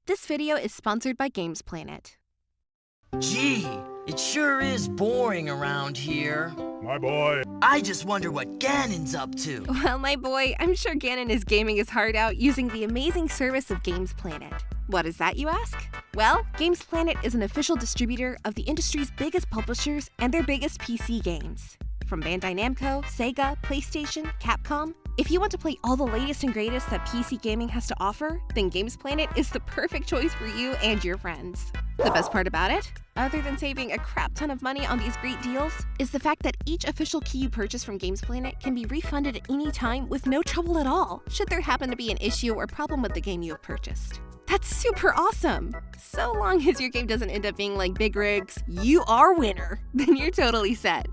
This video is sponsored by Games Planet. Gee, it sure is boring around here. My boy. I just wonder what Ganon's up to. Well, my boy, I'm sure Ganon is gaming his heart out using the amazing service of Games Planet. What is that, you ask? Well, Games Planet is an official distributor of the industry's biggest publishers and their biggest PC games. From Bandai Namco, Sega, PlayStation, Capcom. If you want to play all the latest and greatest that PC gaming has to offer, then Games Planet is the perfect choice for you and your friends. The best part about it, other than saving a crap ton of money on these great deals, is the fact that each official key you purchase from Games Planet can be refunded at any time with no trouble at all, should there happen to be an issue or problem with the game you have purchased. That's super awesome! So long as your game doesn't end up being like Big Rig's, you are winner, then you're totally set.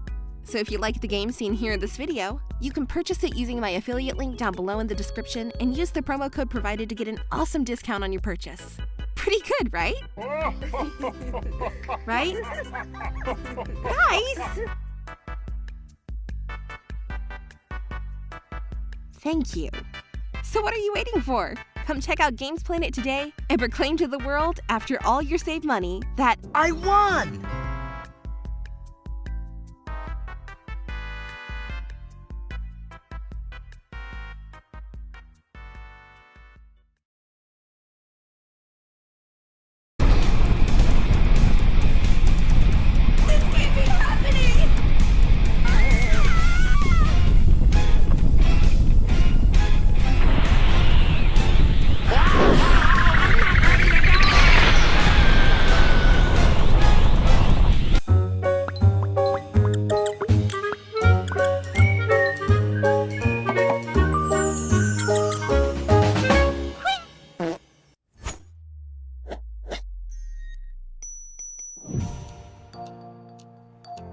So if you like the game seen here in this video, you can purchase it using my affiliate link down below in the description and use the promo code provided to get an awesome discount on your purchase. Pretty good, right? Right? Guys! Thank you. So what are you waiting for? Come check out Games Planet today and proclaim to the world, after all your saved money, that I won!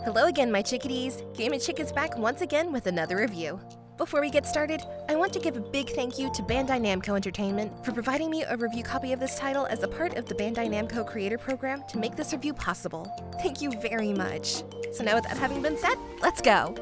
Hello again, my chickadees! Game & Chick is back once again with another review. Before we get started, I want to give a big thank you to Bandai Namco Entertainment for providing me a review copy of this title as a part of the Bandai Namco Creator Program to make this review possible. Thank you very much. So now with that having been said, let's go!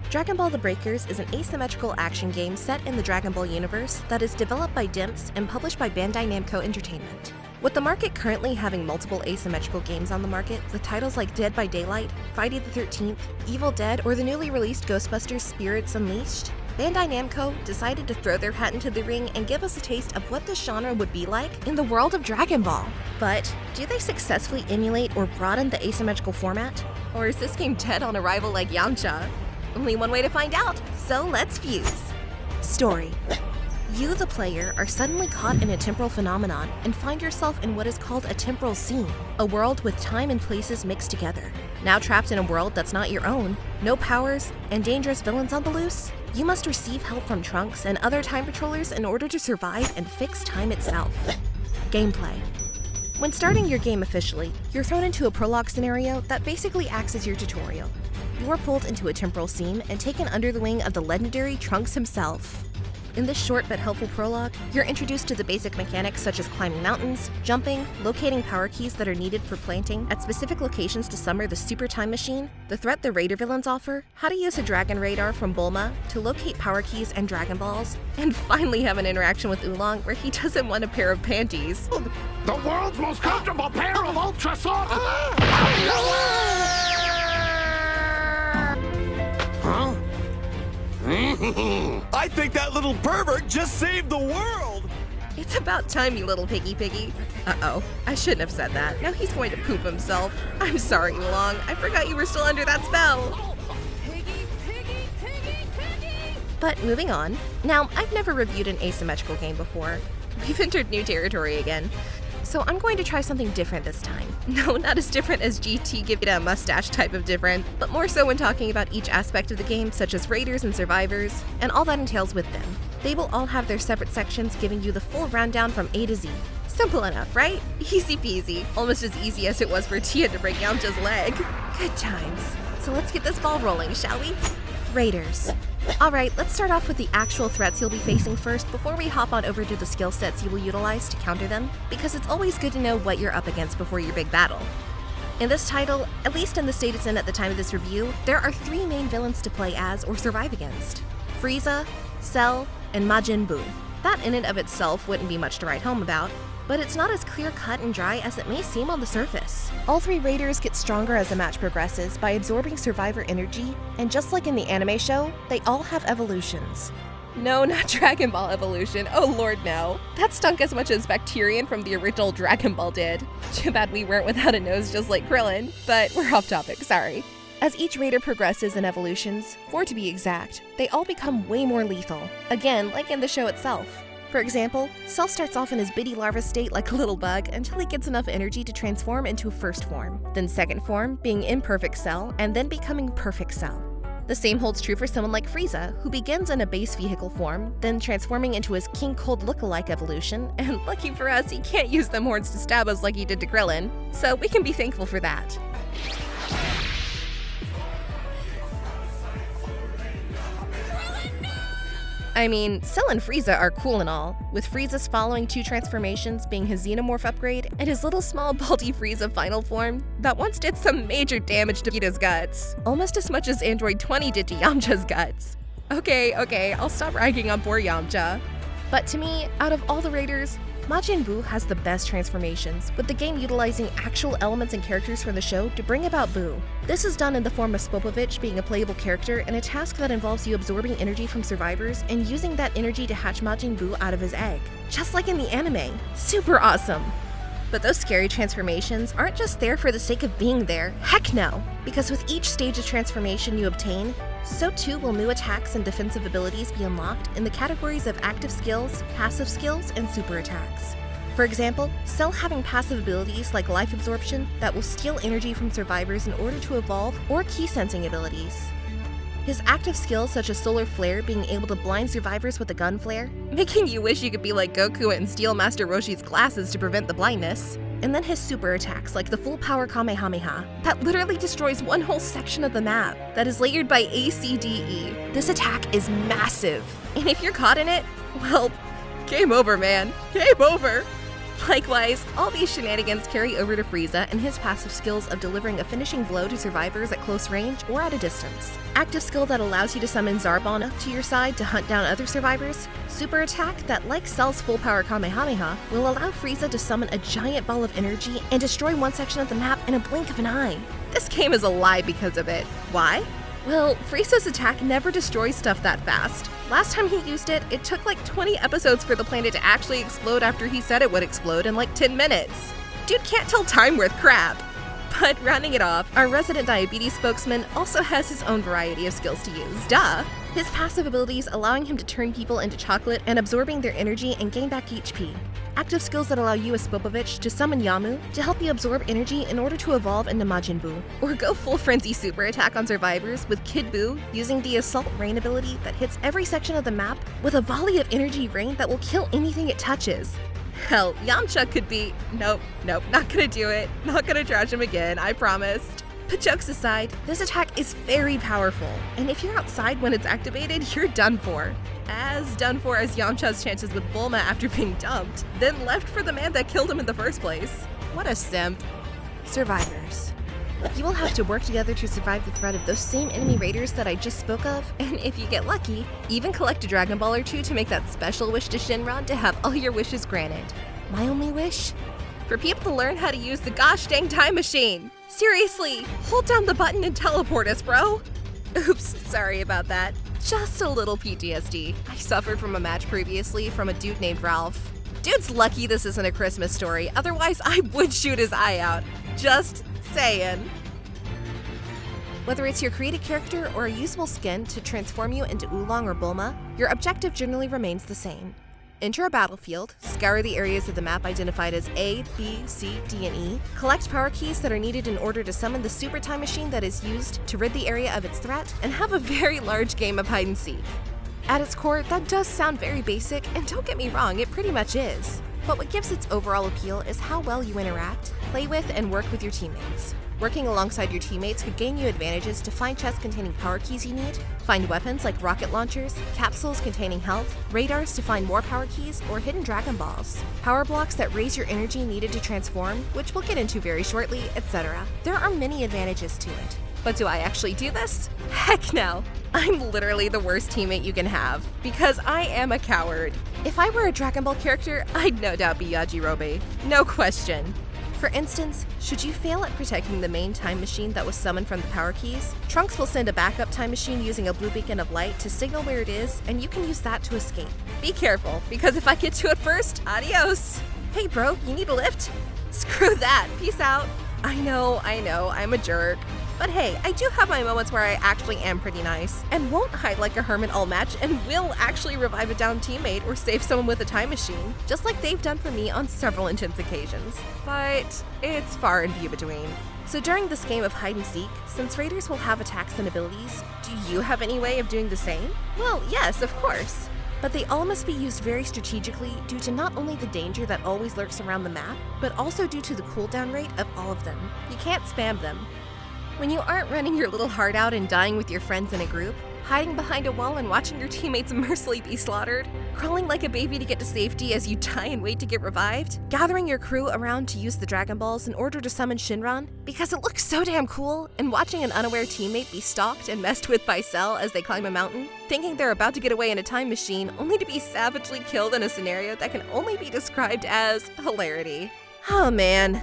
Dragon Ball: The Breakers is an asymmetrical action game set in the Dragon Ball universe that is developed by Dimps and published by Bandai Namco Entertainment. With the market currently having multiple asymmetrical games on the market with titles like Dead by Daylight, Friday the 13th, Evil Dead, or the newly released Ghostbusters Spirits Unleashed, Bandai Namco decided to throw their hat into the ring and give us a taste of what this genre would be like in the world of Dragon Ball. But do they successfully emulate or broaden the asymmetrical format? Or is this game dead on arrival like Yamcha? Only one way to find out, so let's fuse. Story. You, the player, are suddenly caught in a temporal phenomenon and find yourself in what is called a temporal seam, a world with time and places mixed together. Now trapped in a world that's not your own, no powers, and dangerous villains on the loose, you must receive help from Trunks and other time patrollers in order to survive and fix time itself. Gameplay. When starting your game officially, you're thrown into a prologue scenario that basically acts as your tutorial. You are pulled into a temporal seam and taken under the wing of the legendary Trunks himself. In this short but helpful prologue, you're introduced to the basic mechanics such as climbing mountains, jumping, locating power keys that are needed for planting at specific locations to summon the Super Time Machine, the threat the Raider villains offer, how to use a Dragon Radar from Bulma to locate power keys and Dragon Balls, and finally have an interaction with Oolong where he doesn't want a pair of panties. The world's most comfortable pair of ultra soft. Huh? I think that little pervert just saved the world! It's about time, you little piggy. Uh-oh, I shouldn't have said that. Now he's going to poop himself. I'm sorry, Oolong. I forgot you were still under that spell. Piggy. But moving on. Now, I've never reviewed an asymmetrical game before. We've entered new territory again. So So I'm going to try something different this time. No, not as different as GT give it a mustache type of different, but more so when talking about each aspect of the game, such as raiders and survivors, and all that entails with them. They will all have their separate sections giving you the full rundown from A to Z. Simple enough, right? Easy peasy. Almost as easy as it was for Tia to break Yamcha's leg. Good times. So let's get this ball rolling, shall we? Raiders. Alright, let's start off with the actual threats you'll be facing first before we hop on over to the skill sets you will utilize to counter them, because it's always good to know what you're up against before your big battle. In this title, at least in the state it's in at the time of this review, there are 3 main villains to play as or survive against: Frieza, Cell, and Majin Buu. That in and of itself wouldn't be much to write home about, but it's not as clear-cut and dry as it may seem on the surface. All 3 raiders get stronger as the match progresses by absorbing survivor energy, and just like in the anime show, they all have evolutions. No, not Dragon Ball evolution, oh lord no. That stunk as much as Bacterian from the original Dragon Ball did. Too bad we weren't without a nose just like Krillin, but we're off topic, sorry. As each raider progresses in evolutions, 4 to be exact, they all become way more lethal, again like in the show itself. For example, Cell starts off in his bitty larva state like a little bug until he gets enough energy to transform into first form, then second form, being imperfect Cell, and then becoming perfect Cell. The same holds true for someone like Frieza, who begins in a base vehicle form, then transforming into his King Cold look-alike evolution, and lucky for us, he can't use them horns to stab us like he did to Krillin, so we can be thankful for that. I mean, Cell and Frieza are cool and all, with Frieza's following 2 transformations being his Xenomorph upgrade and his little small baldy Frieza final form that once did some major damage to Vegeta's guts, almost as much as Android 20 did to Yamcha's guts. Okay, I'll stop ragging on poor Yamcha. But to me, out of all the raiders, Majin Buu has the best transformations, with the game utilizing actual elements and characters from the show to bring about Buu. This is done in the form of Spopovich being a playable character in a task that involves you absorbing energy from survivors and using that energy to hatch Majin Buu out of his egg. Just like in the anime. Super awesome! But those scary transformations aren't just there for the sake of being there. Heck no! Because with each stage of transformation you obtain, so too will new attacks and defensive abilities be unlocked in the categories of active skills, passive skills, and super attacks. For example, Cell having passive abilities like life absorption that will steal energy from survivors in order to evolve, or key sensing abilities. His active skills such as solar flare being able to blind survivors with a gun flare, making you wish you could be like Goku and steal Master Roshi's glasses to prevent the blindness. And then his super attacks like the full power Kamehameha, that literally destroys one whole section of the map that is layered by ACDE. This attack is massive, and if you're caught in it, well, game over, man. Game over! Likewise, all these shenanigans carry over to Frieza and his passive skills of delivering a finishing blow to survivors at close range or at a distance. Active skill that allows you to summon Zarbon up to your side to hunt down other survivors. Super attack that, like Cell's full power Kamehameha, will allow Frieza to summon a giant ball of energy and destroy one section of the map in a blink of an eye. This game is alive because of it. Why? Well, Frieza's attack never destroys stuff that fast. Last time he used it, it took like 20 episodes for the planet to actually explode after he said it would explode in like 10 minutes. Dude can't tell time worth crap. But rounding it off, our resident diabetes spokesman also has his own variety of skills to use, duh! His passive abilities allowing him to turn people into chocolate and absorbing their energy and gain back HP. Active skills that allow you as Spopovich to summon Yamu to help you absorb energy in order to evolve into Majin Buu. Or go full frenzy super attack on survivors with Kid Buu using the Assault Rain ability that hits every section of the map with a volley of energy rain that will kill anything it touches. Hell, Yamcha could be… Nope, not gonna do it. Not gonna trash him again, I promised. But jokes aside, this attack is very powerful, and if you're outside when it's activated, you're done for. As done for as Yamcha's chances with Bulma after being dumped, then left for the man that killed him in the first place. What a simp. Survivors. You will have to work together to survive the threat of those same enemy raiders that I just spoke of, and if you get lucky, even collect a Dragon Ball or 2 to make that special wish to Shinron to have all your wishes granted. My only wish? For people to learn how to use the gosh dang time machine! Seriously, hold down the button and teleport us, bro! Oops, sorry about that. Just a little PTSD. I suffered from a match previously from a dude named Ralph. Dude's lucky this isn't a Christmas story, otherwise I would shoot his eye out. Just saying. Whether it's your created character or a usable skin to transform you into Oolong or Bulma, your objective generally remains the same. Enter a battlefield, scour the areas of the map identified as A, B, C, D, and E, collect power keys that are needed in order to summon the super time machine that is used to rid the area of its threat, and have a very large game of hide and seek. At its core, that does sound very basic, and don't get me wrong, it pretty much is. But what gives its overall appeal is how well you interact, play with, and work with your teammates. Working alongside your teammates could gain you advantages to find chests containing power keys you need, find weapons like rocket launchers, capsules containing health, radars to find more power keys, or hidden Dragon Balls, power blocks that raise your energy needed to transform, which we'll get into very shortly, etc. There are many advantages to it. But do I actually do this? Heck no! I'm literally the worst teammate you can have, because I am a coward. If I were a Dragon Ball character, I'd no doubt be Yajirobe. No question. For instance, should you fail at protecting the main time machine that was summoned from the power keys, Trunks will send a backup time machine using a blue beacon of light to signal where it is, and you can use that to escape. Be careful, because if I get to it first, adios! Hey bro, you need a lift? Screw that, peace out. I know, I'm a jerk. But hey, I do have my moments where I actually am pretty nice, and won't hide like a hermit all match, and will actually revive a downed teammate or save someone with a time machine, just like they've done for me on several intense occasions. But it's far and few between. So during this game of hide and seek, since raiders will have attacks and abilities, do you have any way of doing the same? Well, yes, of course. But they all must be used very strategically due to not only the danger that always lurks around the map, but also due to the cooldown rate of all of them. You can't spam them. When you aren't running your little heart out and dying with your friends in a group, hiding behind a wall and watching your teammates mercilessly be slaughtered, crawling like a baby to get to safety as you die and wait to get revived, gathering your crew around to use the Dragon Balls in order to summon Shinran because it looks so damn cool, and watching an unaware teammate be stalked and messed with by Cell as they climb a mountain, thinking they're about to get away in a time machine only to be savagely killed in a scenario that can only be described as hilarity. Oh man.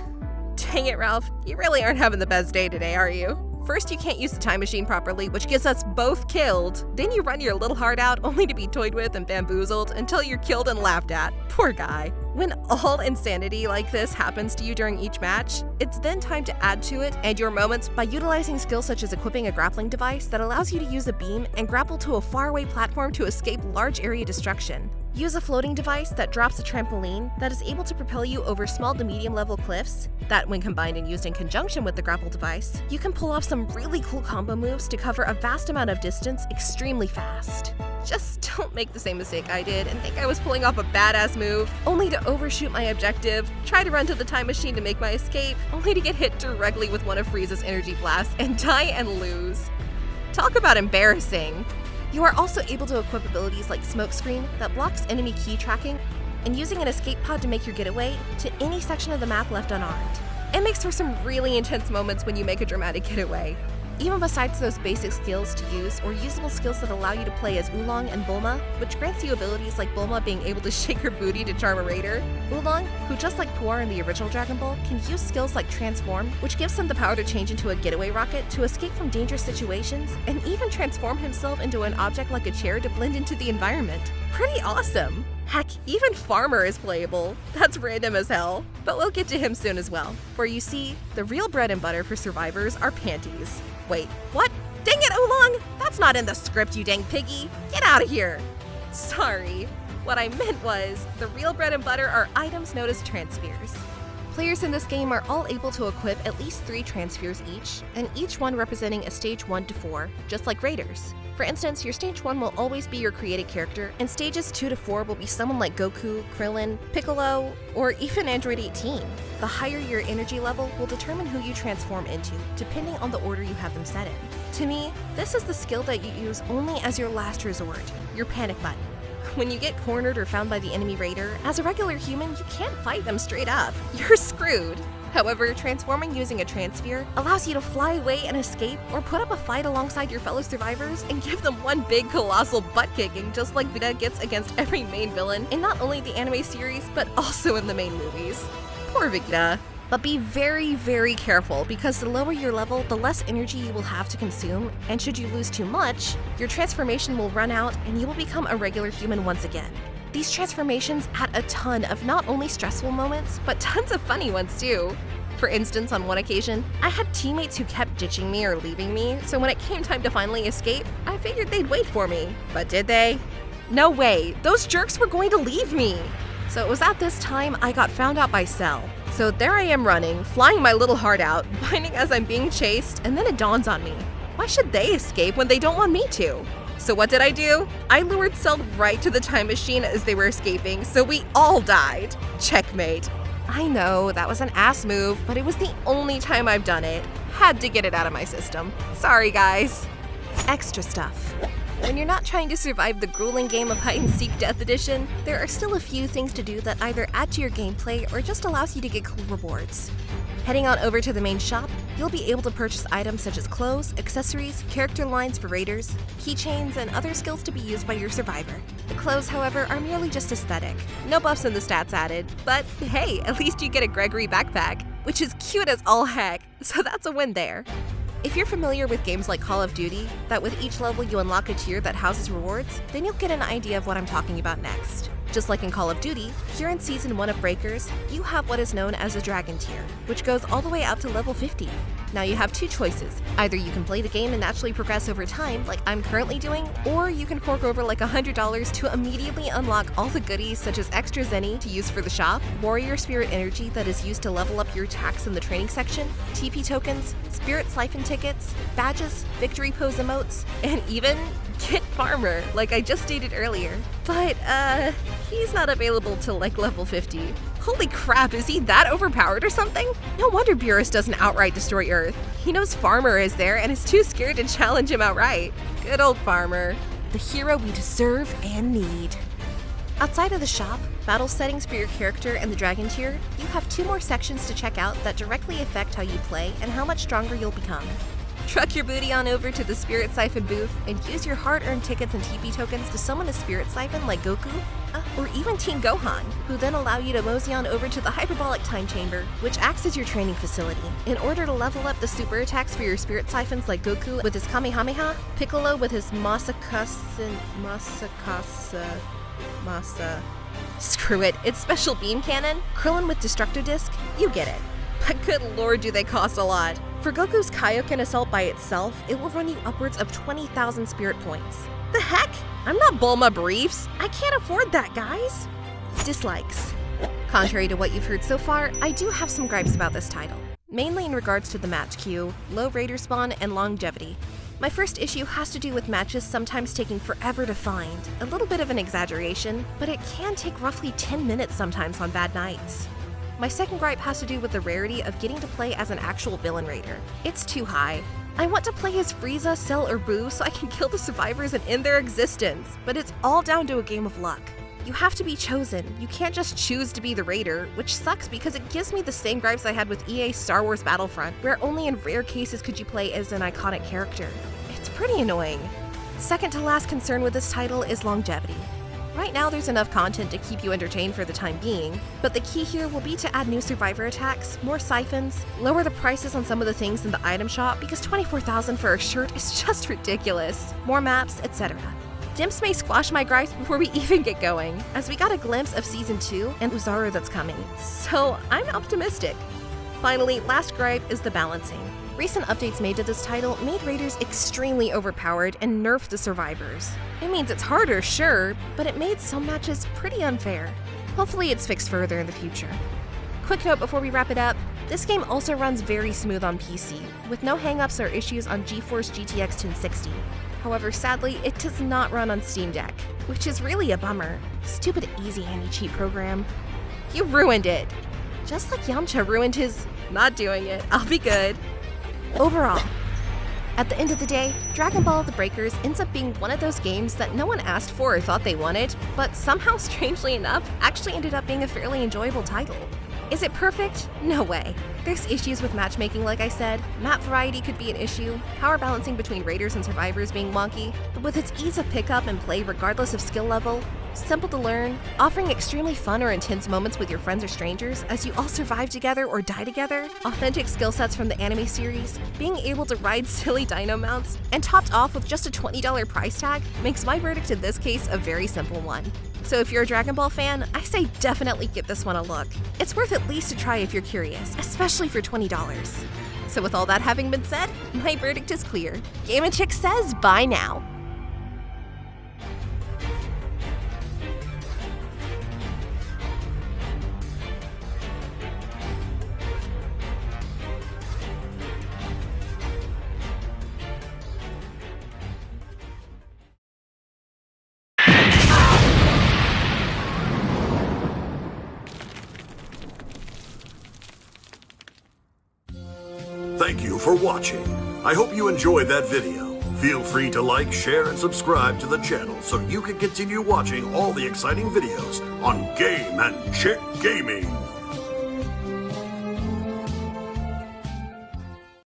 Dang it, Ralph, you really aren't having the best day today, are you? First, you can't use the time machine properly, which gets us both killed. Then you run your little heart out only to be toyed with and bamboozled until you're killed and laughed at. Poor guy. When all insanity like this happens to you during each match, it's then time to add to it and your moments by utilizing skills such as equipping a grappling device that allows you to use a beam and grapple to a faraway platform to escape large area destruction. Use a floating device that drops a trampoline that is able to propel you over small to medium level cliffs that, when combined and used in conjunction with the grapple device, you can pull off some really cool combo moves to cover a vast amount of distance extremely fast. Just don't make the same mistake I did and think I was pulling off a badass move, only to overshoot my objective, try to run to the time machine to make my escape, only to get hit directly with one of Frieza's energy blasts and die and lose. Talk about embarrassing! You are also able to equip abilities like Smokescreen that blocks enemy key tracking, and using an escape pod to make your getaway to any section of the map left unarmed. It makes for some really intense moments when you make a dramatic getaway. Even besides those basic skills to use or usable skills that allow you to play as Oolong and Bulma, which grants you abilities like Bulma being able to shake her booty to charm a raider, Oolong, who just like Puar in the original Dragon Ball, can use skills like Transform, which gives him the power to change into a getaway rocket to escape from dangerous situations, and even transform himself into an object like a chair to blend into the environment. Pretty awesome! Heck, even Farmer is playable. That's random as hell. But we'll get to him soon as well. For you see, the real bread and butter for survivors are panties. Wait, what? Dang it, Oolong! That's not in the script, you dang piggy! Get out of here! Sorry. What I meant was, the real bread and butter are items known as transfers. Players in this game are all able to equip at least 3 transfers each, and each one representing a stage 1 to 4, just like raiders. For instance, your stage 1 will always be your created character, and stages 2 to 4 will be someone like Goku, Krillin, Piccolo, or even Android 18. The higher your energy level will determine who you transform into, depending on the order you have them set in. To me, this is the skill that you use only as your last resort, your panic button. When you get cornered or found by the enemy raider, as a regular human, you can't fight them straight up. You're screwed. However, transforming using a transfer allows you to fly away and escape, or put up a fight alongside your fellow survivors and give them one big colossal butt-kicking just like Vegeta gets against every main villain in not only the anime series, but also in the main movies. Poor Vegeta. But be very, very careful, because the lower your level, the less energy you will have to consume, and should you lose too much, your transformation will run out and you will become a regular human once again. These transformations add a ton of not only stressful moments, but tons of funny ones too. For instance, on one occasion, I had teammates who kept ditching me or leaving me, so when it came time to finally escape, I figured they'd wait for me. But did they? No way, those jerks were going to leave me. So it was at this time I got found out by Cell. So there I am running, flying my little heart out, whining as I'm being chased, and then it dawns on me. Why should they escape when they don't want me to? So what did I do? I lured Cell right to the time machine as they were escaping, so we all died. Checkmate. I know, that was an ass move, but it was the only time I've done it. Had to get it out of my system. Sorry, guys. Extra stuff. When you're not trying to survive the grueling game of hide-and-seek Death Edition, there are still a few things to do that either add to your gameplay or just allows you to get cool rewards. Heading on over to the main shop, you'll be able to purchase items such as clothes, accessories, character lines for raiders, keychains, and other skills to be used by your survivor. The clothes, however, are merely just aesthetic. No buffs in the stats added, but hey, at least you get a Gregory backpack, which is cute as all heck, so that's a win there. If you're familiar with games like Call of Duty, that with each level you unlock a tier that houses rewards, then you'll get an idea of what I'm talking about next. Just like in Call of Duty, here in Season 1 of Breakers, you have what is known as a Dragon tier, which goes all the way up to level 50. Now you have two choices. Either you can play the game and naturally progress over time, like I'm currently doing, or you can fork over like $100 to immediately unlock all the goodies such as extra zenny to use for the shop, warrior spirit energy that is used to level up your attacks in the training section, TP tokens, spirit siphon tickets, badges, victory pose emotes, and even get farmer, like I just stated earlier. But, he's not available till like level 50. Holy crap, is he that overpowered or something? No wonder Beerus doesn't outright destroy Earth. He knows Farmer is there and is too scared to challenge him outright. Good old Farmer. The hero we deserve and need. Outside of the shop, battle settings for your character and the Dragon tier, you have two more sections to check out that directly affect how you play and how much stronger you'll become. Truck your booty on over to the Spirit Siphon booth and use your hard-earned tickets and TP tokens to summon a Spirit Siphon like Goku, or even Team Gohan, who then allow you to mosey on over to the Hyperbolic Time Chamber, which acts as your training facility. In order to level up the super attacks for your Spirit Siphons like Goku with his Kamehameha, Piccolo with his Screw it, it's Special Beam Cannon, Krillin with Destructo Disc, you get it. But good lord do they cost a lot. For Goku's Kaioken Assault by itself, it will run you upwards of 20,000 spirit points. The heck? I'm not Bulma Briefs. I can't afford that, guys. Dislikes. Contrary to what you've heard so far, I do have some gripes about this title, mainly in regards to the match queue, low raider spawn, and longevity. My first issue has to do with matches sometimes taking forever to find. A little bit of an exaggeration, but it can take roughly 10 minutes sometimes on bad nights. My second gripe has to do with the rarity of getting to play as an actual villain raider. It's too high. I want to play as Frieza, Cell, or Boo so I can kill the survivors and end their existence, but it's all down to a game of luck. You have to be chosen. You can't just choose to be the raider, which sucks because it gives me the same gripes I had with EA's Star Wars Battlefront, where only in rare cases could you play as an iconic character. It's pretty annoying. Second to last concern with this title is longevity. Right now there's enough content to keep you entertained for the time being, but the key here will be to add new survivor attacks, more siphons, lower the prices on some of the things in the item shop because $24,000 for a shirt is just ridiculous, more maps, etc. Dimps may squash my gripes before we even get going, as we got a glimpse of Season 2 and Uzaru that's coming, so I'm optimistic. Finally, last gripe is the balancing. Recent updates made to this title made raiders extremely overpowered and nerfed the survivors. It means it's harder, sure, but it made some matches pretty unfair. Hopefully it's fixed further in the future. Quick note before we wrap it up, this game also runs very smooth on PC, with no hangups or issues on GeForce GTX 1060. However, sadly, it does not run on Steam Deck, which is really a bummer. Stupid easy anti-cheat program. You ruined it! Just like Yamcha ruined his not doing it, I'll be good. Overall, at the end of the day, Dragon Ball: The Breakers ends up being one of those games that no one asked for or thought they wanted, but somehow, strangely enough, actually ended up being a fairly enjoyable title. Is it perfect? No way. There's issues with matchmaking, like I said, map variety could be an issue, power balancing between raiders and survivors being wonky, but with its ease of pickup and play regardless of skill level, simple to learn, offering extremely fun or intense moments with your friends or strangers as you all survive together or die together, authentic skill sets from the anime series, being able to ride silly dino mounts, and topped off with just a $20 price tag makes my verdict in this case a very simple one. So if you're a Dragon Ball fan, I say definitely give this one a look. It's worth at least a try if you're curious, especially for $20. So with all that having been said, my verdict is clear. Game & Chick says bye now. Thank you for watching. I hope you enjoyed that video. Feel free to like, share, and subscribe to the channel so you can continue watching all the exciting videos on Game and Chick Gaming.